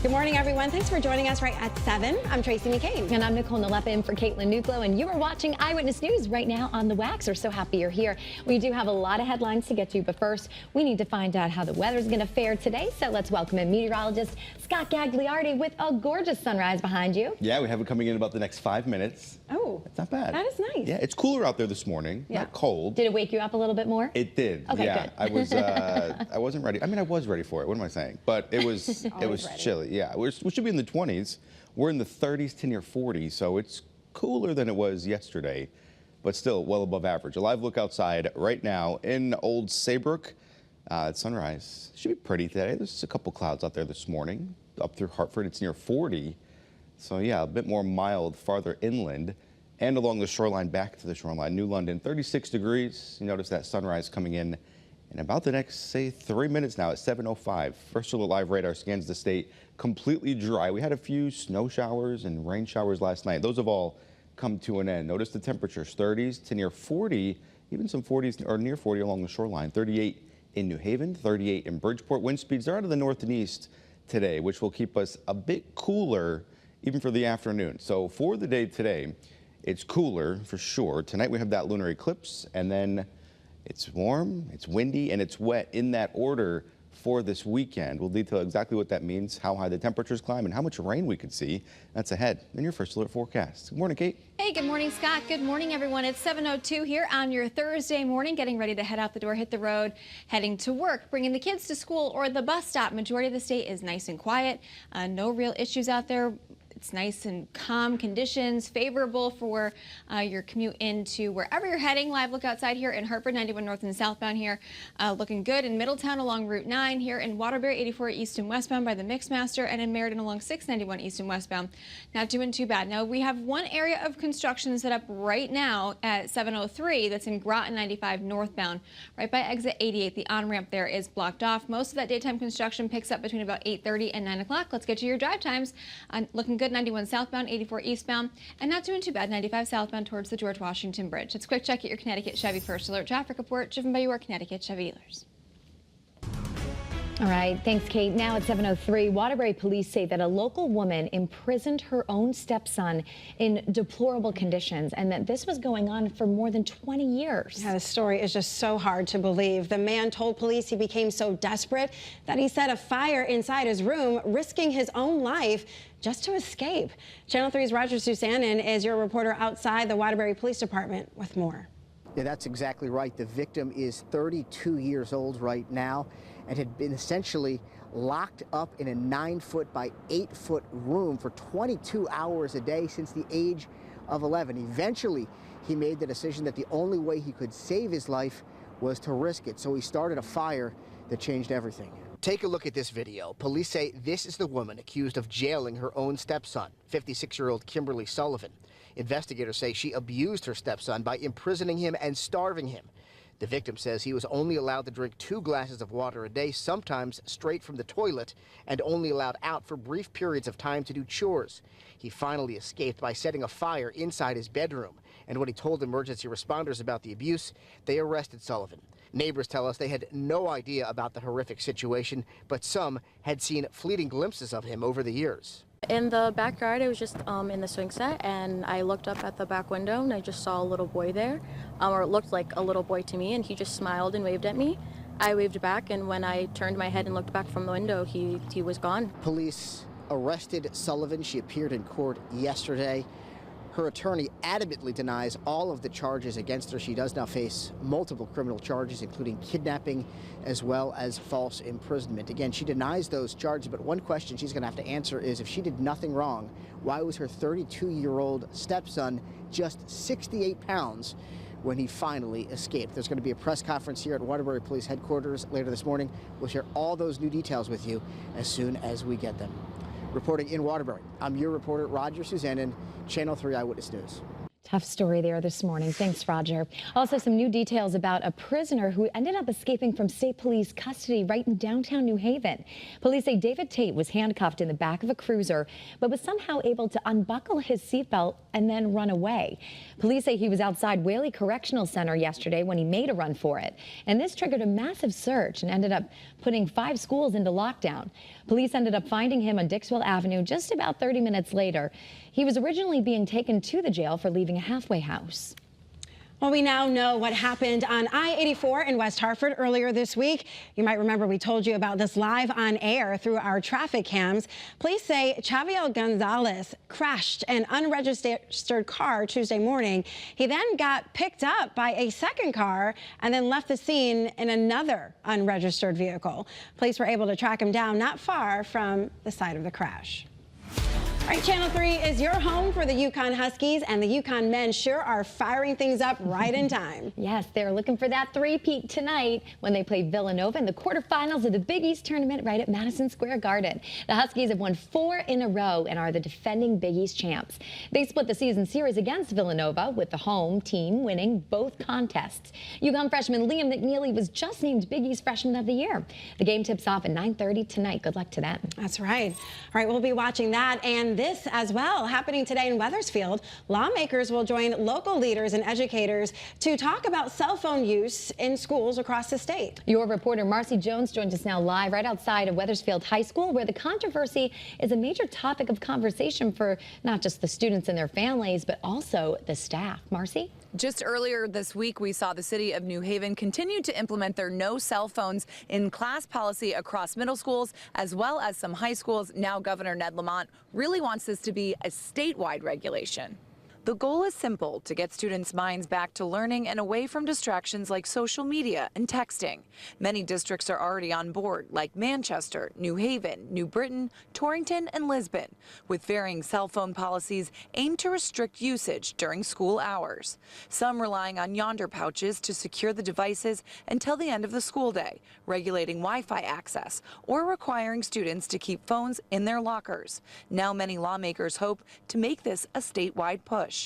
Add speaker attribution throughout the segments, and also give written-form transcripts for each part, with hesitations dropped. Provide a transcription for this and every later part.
Speaker 1: Good morning, everyone. Thanks for joining us right at 7. I'm Tracey McCain.
Speaker 2: And I'm Nicole Nalepa in for Caitlin Nuklo, and you are watching Eyewitness News right now on the Wax. We're so happy you're here. We do have a lot of headlines to get to, but first, we need to find out how the weather's going to fare today. So let's welcome in meteorologist Scott Gagliardi with a gorgeous sunrise behind you.
Speaker 3: Yeah, we have it coming in about the next 5 minutes.
Speaker 1: Oh,
Speaker 3: it's not bad.
Speaker 1: That is nice.
Speaker 3: Yeah, it's cooler out there this morning. Yeah. Not cold.
Speaker 2: Did it wake you up a little bit more?
Speaker 3: It did.
Speaker 2: Okay,
Speaker 3: yeah,
Speaker 2: good.
Speaker 3: I wasn't ready. I mean, I was ready for it. What am I saying? But it was chilly. Yeah, we should be in the 20s. We're in the 30s to near 40, so it's cooler than it was yesterday, but still well above average. A live look outside right now in Old Saybrook at sunrise. Should be pretty today. There's a couple clouds out there this morning. Up through Hartford, it's near 40. So yeah, a bit more mild farther inland and along the shoreline back to the shoreline. New London, 36 degrees. You notice that sunrise coming in about the next, say, 3 minutes now at 7:05. First Alert Live radar scans the state completely dry. We had a few snow showers and rain showers last night. Those have all come to an end. Notice the temperatures, 30s to near 40, even some 40s or near 40 along the shoreline. 38 in New Haven, 38 in Bridgeport. Wind speeds are out of the north and east today, which will keep us a bit cooler even for the afternoon. So for the day today, it's cooler for sure. Tonight we have that lunar eclipse, and then it's warm, it's windy, and it's wet in that order for this weekend. We'll detail exactly what that means, how high the temperatures climb, and how much rain we could see. That's ahead in your First Alert forecast. Good morning, Kate.
Speaker 4: Hey, good morning, Scott. Good morning, everyone. It's 7:02 here on your Thursday morning, getting ready to head out the door, hit the road, heading to work, bringing the kids to school or the bus stop. Majority of the state is nice and quiet. No real issues out there. It's nice and calm conditions, favorable for your commute into wherever you're heading. Live look outside here in Hartford, 91 north and southbound here. Looking good in Middletown along Route 9, here in Waterbury, 84 east and westbound by the Mixmaster, and in Meriden along 691 east and westbound. Not doing too bad. Now, we have one area of construction set up right now at 7:03 that's in Groton 95 northbound. Right by exit 88, the on-ramp there is blocked off. Most of that daytime construction picks up between about 8:30 and 9 o'clock. Let's get to your drive times. Looking good. 91 southbound, 84 eastbound, and not doing too bad, 95 southbound towards the George Washington Bridge. Let's quick check at your Connecticut Chevy First Alert traffic report, driven by your Connecticut Chevy dealers.
Speaker 2: All right, thanks, Kate. Now at 7:03, Waterbury police say that a local woman imprisoned her own stepson in deplorable conditions, and that this was going on for more than 20 years.
Speaker 1: Yeah, the story is just so hard to believe. The man told police he became so desperate that he set a fire inside his room, risking his own life just to escape. Channel 3's Roger Susanen is your reporter outside the Waterbury Police Department with more.
Speaker 5: Yeah, that's exactly right. The victim is 32 years old right now and had been essentially locked up in a 9-foot by 8-foot room for 22 hours a day since the age of 11. Eventually, he made the decision that the only way he could save his life was to risk it. So he started a fire that changed everything. Take a look at this video. Police say this is the woman accused of jailing her own stepson, 56-year-old Kimberly Sullivan. Investigators say she abused her stepson by imprisoning him and starving him. The victim says he was only allowed to drink 2 glasses of water a day, sometimes straight from the toilet, and only allowed out for brief periods of time to do chores. He finally escaped by setting a fire inside his bedroom. And when he told emergency responders about the abuse, they arrested Sullivan. Neighbors tell us they had no idea about the horrific situation, but some had seen fleeting glimpses of him over the years.
Speaker 6: In the backyard, I was just in the swing set, and I looked up at the back window, and I just saw a little boy there, or it looked like a little boy to me, and he just smiled and waved at me. I waved back, and when I turned my head and looked back from the window, he was gone.
Speaker 5: Police arrested Sullivan. She appeared in court yesterday. Her attorney adamantly denies all of the charges against her. She does now face multiple criminal charges, including kidnapping as well as false imprisonment. Again, she denies those charges, but one question she's going to have to answer is, if she did nothing wrong, why was her 32-year-old stepson just 68 pounds when he finally escaped? There's going to be a press conference here at Waterbury Police Headquarters later this morning. We'll share all those new details with you as soon as we get them. Reporting in Waterbury, I'm your reporter, Roger Susanen, Channel 3 Eyewitness News.
Speaker 2: Tough story there this morning. Thanks, Roger. Also, some new details about a prisoner who ended up escaping from state police custody right in downtown New Haven. Police say David Tate was handcuffed in the back of a cruiser, but was somehow able to unbuckle his seatbelt and then run away. Police say he was outside Whaley Correctional Center yesterday when he made a run for it. And this triggered a massive search and ended up putting 5 schools into lockdown. Police ended up finding him on Dixwell Avenue just about 30 minutes later. He was originally being taken to the jail for leaving a halfway house.
Speaker 1: Well, we now know what happened on I-84 in West Hartford earlier this week. You might remember we told you about this live on air through our traffic cams. Police say Chaviel Gonzalez crashed an unregistered car Tuesday morning. He then got picked up by a second car and then left the scene in another unregistered vehicle. Police were able to track him down not far from the site of the crash. All right, Channel 3 is your home for the UConn Huskies, and the UConn men sure are firing things up right in time.
Speaker 2: Yes, they're looking for that three-peat tonight when they play Villanova in the quarterfinals of the Big East tournament right at Madison Square Garden. The Huskies have won 4 in a row and are the defending Big East champs. They split the season series against Villanova, with the home team winning both contests. UConn freshman Liam McNeely was just named Big East Freshman of the Year. The game tips off at 9:30 tonight. Good luck to them.
Speaker 1: That's right. All right, we'll be watching that and this as well. Happening today in Wethersfield, lawmakers will join local leaders and educators to talk about cell phone use in schools across the state.
Speaker 2: Your reporter Marcy Jones joins us now live right outside of Wethersfield High School, where the controversy is a major topic of conversation for not just the students and their families, but also the staff. Marcy?
Speaker 7: Just earlier this week, we saw the city of New Haven continue to implement their no cell phones in class policy across middle schools, as well as some high schools. Now Governor Ned Lamont really wants this to be a statewide regulation. The goal is simple: to get students' minds back to learning and away from distractions like social media and texting. Many districts are already on board, like Manchester, New Haven, New Britain, Torrington, and Lisbon, with varying cell phone policies aimed to restrict usage during school hours. Some relying on yonder pouches to secure the devices until the end of the school day, regulating Wi-Fi access, or requiring students to keep phones in their lockers. Now many lawmakers hope to make this a statewide push.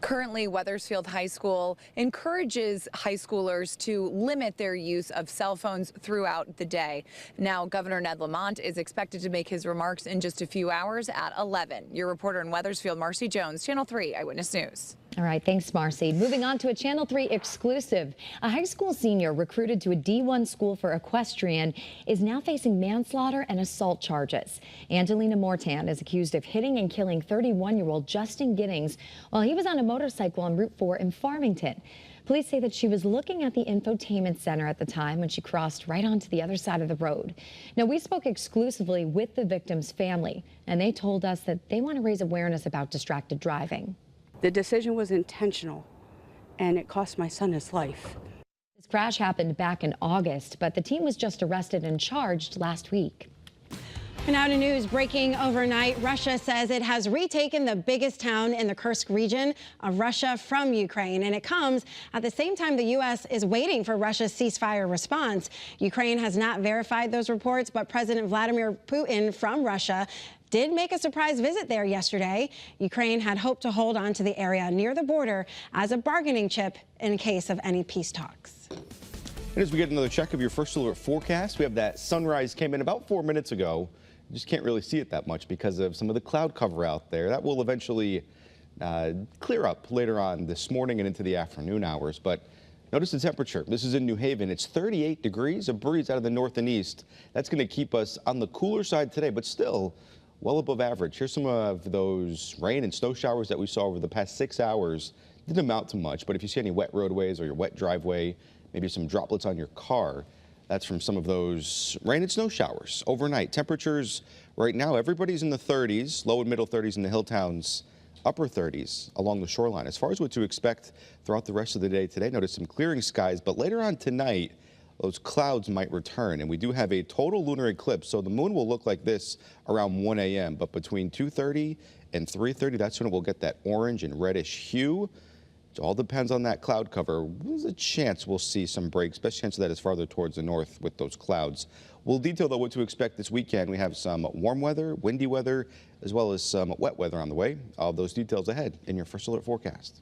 Speaker 7: Currently, Wethersfield High School encourages high schoolers to limit their use of cell phones throughout the day. Now, Governor Ned Lamont is expected to make his remarks in just a few hours at 11. Your reporter in Wethersfield, Marcy Jones, Channel 3 Eyewitness News.
Speaker 2: All right, thanks, Marcy. Moving on to a Channel 3 exclusive. A high school senior recruited to a D1 school for equestrian is now facing manslaughter and assault charges. Angelina Mortan is accused of hitting and killing 31-year-old Justin Giddings while he was on a motorcycle on Route 4 in Farmington. Police say that she was looking at the infotainment center at the time when she crossed right onto the other side of the road. Now, we spoke exclusively with the victim's family, and they told us that they want to raise awareness about distracted driving.
Speaker 8: The decision was intentional, and it cost my son his life.
Speaker 2: This crash happened back in August, but the teen was just arrested and charged last week.
Speaker 1: And now to news breaking overnight. Russia says it has retaken the biggest town in the Kursk region of Russia from Ukraine. And it comes at the same time the U.S. is waiting for Russia's ceasefire response. Ukraine has not verified those reports, but President Vladimir Putin from Russia did make a surprise visit there yesterday. Ukraine had hoped to hold on to the area near the border as a bargaining chip in case of any peace talks.
Speaker 3: And as we get another check of your first alert forecast, we have that sunrise came in about 4 minutes ago. You just can't really see it that much because of some of the cloud cover out there. That will eventually clear up later on this morning and into the afternoon hours. But notice the temperature. This is in New Haven. It's 38 degrees, a breeze out of the north and east. That's going to keep us on the cooler side today, but still well above average. Here's some of those rain and snow showers that we saw over the past 6 hours. Didn't amount to much, but if you see any wet roadways or your wet driveway, maybe some droplets on your car, that's from some of those rain and snow showers overnight. Temperatures right now, everybody's in the 30s, low and middle 30s in the hill towns, upper 30s along the shoreline. As far as what to expect throughout the rest of the day today, notice some clearing skies, but later on tonight, those clouds might return, and we do have a total lunar eclipse, so the moon will look like this around 1 a.m., but between 2:30 and 3:30, that's when we'll get that orange and reddish hue. It all depends on that cloud cover. There's a chance we'll see some breaks. Best chance of that is farther towards the north with those clouds. We'll detail, though, what to expect this weekend. We have some warm weather, windy weather, as well as some wet weather on the way. All those details ahead in your first alert forecast.